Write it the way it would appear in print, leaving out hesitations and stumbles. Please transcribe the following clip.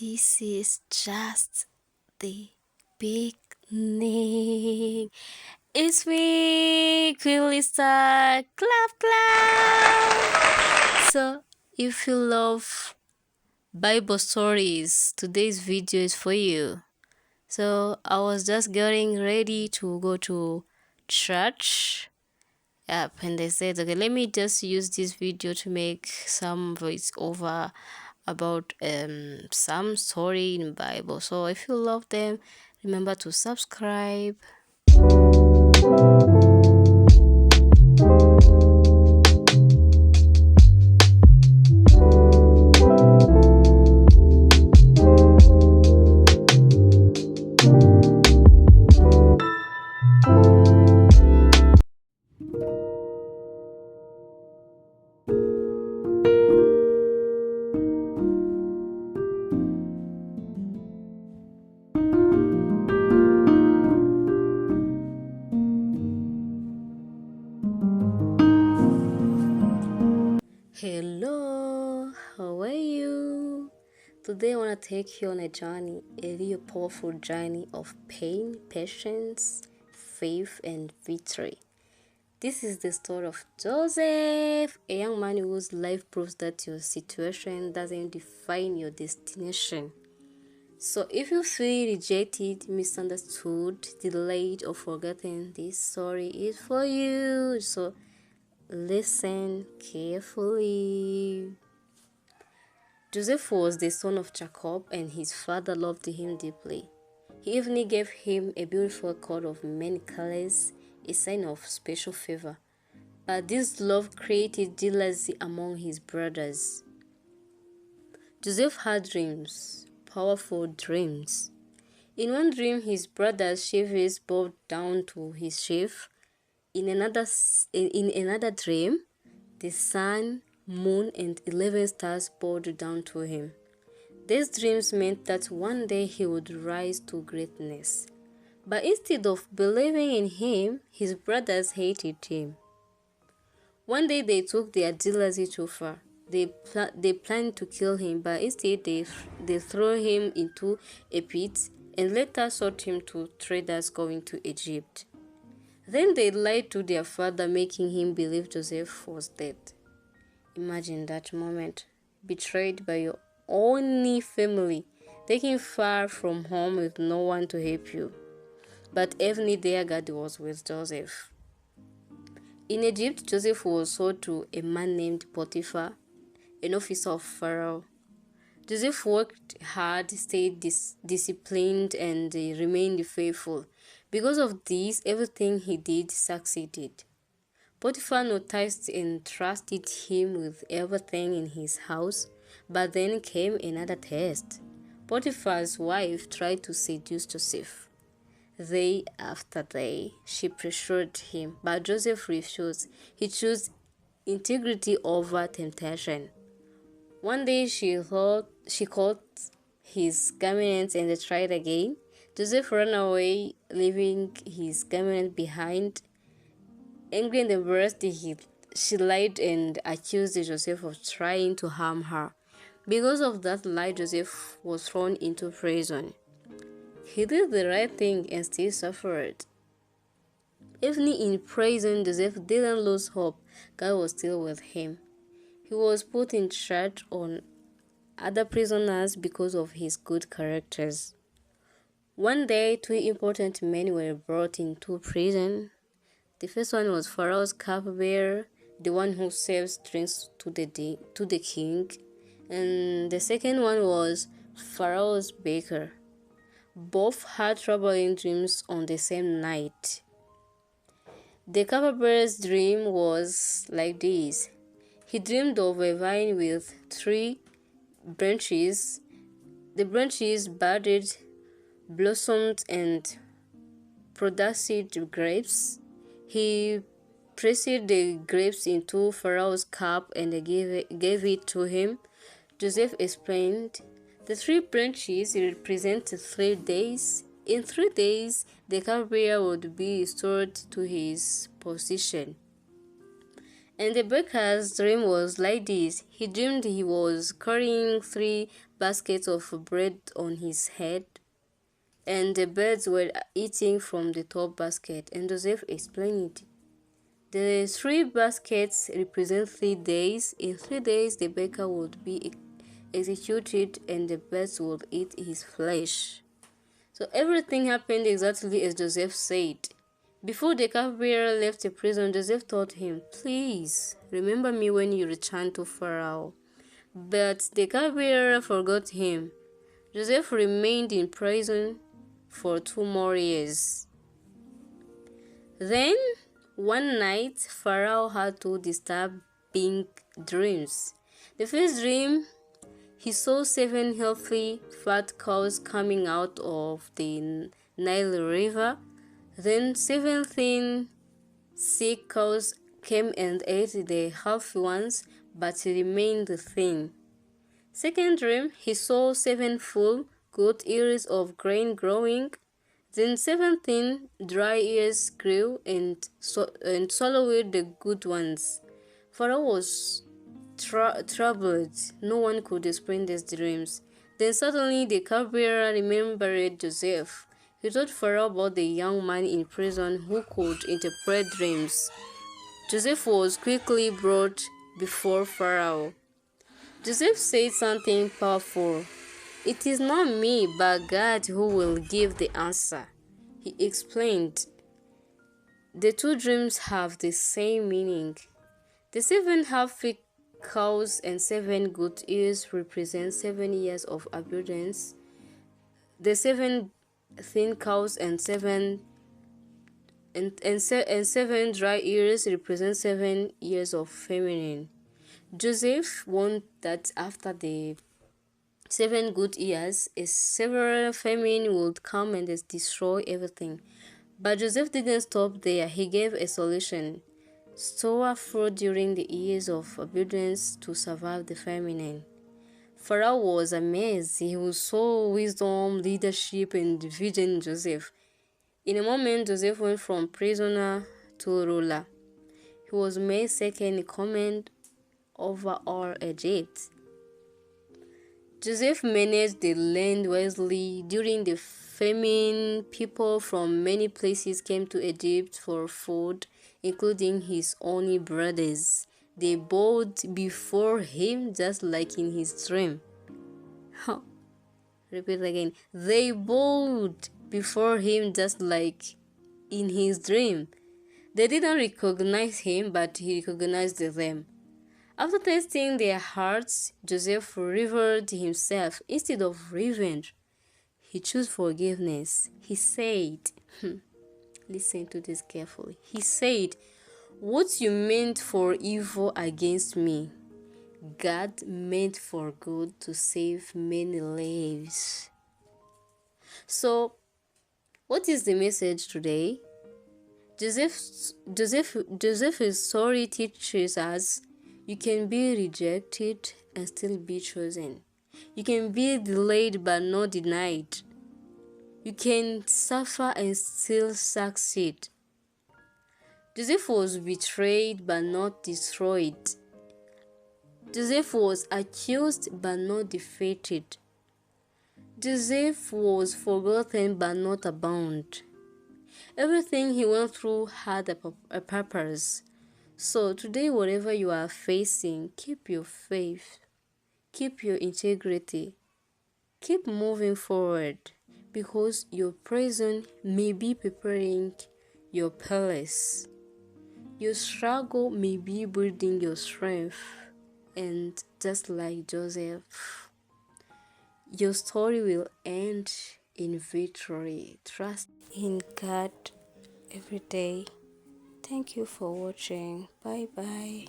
This is just the beginning. It's me, Queen Lisa. Clap, clap. So, if you love Bible stories, today's video is for you. So, I was just getting ready to go to church. Yep, and they said, okay, let me just use this video to make some voice over about some story in Bible. So if you love them, remember to subscribe. Hello, how are you? Today I want to take you on a journey, a really powerful journey of pain, patience, faith, and victory. This is the story of Joseph, a young man whose life proves that your situation doesn't define your destination. So if you feel rejected, misunderstood, delayed, or forgotten, this story is for you. So listen carefully. Joseph was the son of Jacob, and his father loved him deeply. He even gave him a beautiful coat of many colors, a sign of special favor. But this love created jealousy among his brothers. Joseph had dreams, powerful dreams. In one dream, his brother's sheaves bowed down to his sheaf. In another dream, the sun, moon, and 11 stars bowed down to him. These dreams meant that one day he would rise to greatness. But instead of believing in him, his brothers hated him. One day they took their jealousy too far. They planned to kill him, but instead they threw him into a pit and later sold him to traders going to Egypt. Then they lied to their father, making him believe Joseph was dead. Imagine that moment, betrayed by your only family, taken far from home with no one to help you. But every day God was with Joseph. In Egypt, Joseph was sold to a man named Potiphar, an officer of Pharaoh. Joseph worked hard, stayed disciplined, and remained faithful. Because of this, everything he did succeeded. Potiphar noticed and trusted him with everything in his house, but then came another test. Potiphar's wife tried to seduce Joseph. Day after day, she pressured him, but Joseph refused. He chose integrity over temptation. One day she caught his garments and tried again. Joseph ran away, leaving his garment behind. Angry and embarrassed, she lied and accused Joseph of trying to harm her. Because of that lie, Joseph was thrown into prison. He did the right thing and still suffered. Even in prison, Joseph didn't lose hope. God was still with him. He was put in charge on other prisoners because of his good characters. One day, two important men were brought into prison. The first one was Pharaoh's cupbearer, the one who serves drinks to the king, and the second one was Pharaoh's baker. Both had troubling dreams on the same night. The cupbearer's dream was like this. He dreamed of a vine with 3 branches. The branches budded, blossomed, and produced grapes. He pressed the grapes into Pharaoh's cup and gave it to him. Joseph explained, the 3 branches represent 3 days. In 3 days, the cupbearer would be restored to his position. And the baker's dream was like this. He dreamed he was carrying 3 baskets of bread on his head, and the birds were eating from the top basket. And Joseph explained it. The 3 baskets represent 3 days. In 3 days, the baker would be executed and the birds would eat his flesh. So everything happened exactly as Joseph said. Before the cupbearer left the prison, Joseph told him, "Please, remember me when you return to Pharaoh." But the cupbearer forgot him. Joseph remained in prison for 2 more years. Then, one night, Pharaoh had two disturbing dreams. The first dream, he saw 7 healthy, fat cows coming out of the Nile River. Then 7 thin, sick cows came and ate the healthy ones, but remained thin. Second dream, he saw 7 full, good ears of grain growing. Then 7 thin, dry ears grew and swallowed the good ones. Pharaoh was troubled. No one could explain these dreams. Then suddenly the cupbearer remembered Joseph. He told Pharaoh about the young man in prison who could interpret dreams. Joseph was quickly brought before Pharaoh. Joseph said something powerful. "It is not me, but God who will give the answer," he explained. The two dreams have the same meaning. The 7 healthy cows and 7 good ears represent 7 years of abundance. The 7 thin cows and seven dry ears represent 7 years of famine. Joseph warned that after the 7 good years, a severe famine would come and destroy everything. But Joseph didn't stop there. He gave a solution: store food during the years of abundance to survive the famine. Pharaoh was amazed. He saw wisdom, leadership, and vision in Joseph. In a moment, Joseph went from prisoner to ruler. He was made second in command over all Egypt. Joseph managed the land wisely. During the famine, people from many places came to Egypt for food, including his only brothers. They bowed before him just like in his dream. Repeat again. They bowed before him just like in his dream. They didn't recognize him, but he recognized them. After testing their hearts, Joseph revealed himself. Instead of revenge, he chose forgiveness. He said, listen to this carefully. He said, "What you meant for evil against me, God meant for good to save many lives." So, what is the message today? Joseph's story teaches us you can be rejected and still be chosen. You can be delayed but not denied. You can suffer and still succeed. Joseph was betrayed but not destroyed. Joseph was accused but not defeated. Joseph was forgotten but not abandoned. Everything he went through had a purpose. So today, whatever you are facing, keep your faith, keep your integrity, keep moving forward, because your prison may be preparing your palace. Your struggle may be building your strength. And just like Joseph, your story will end in victory. Trust in God every day. Thank you for watching. Bye bye.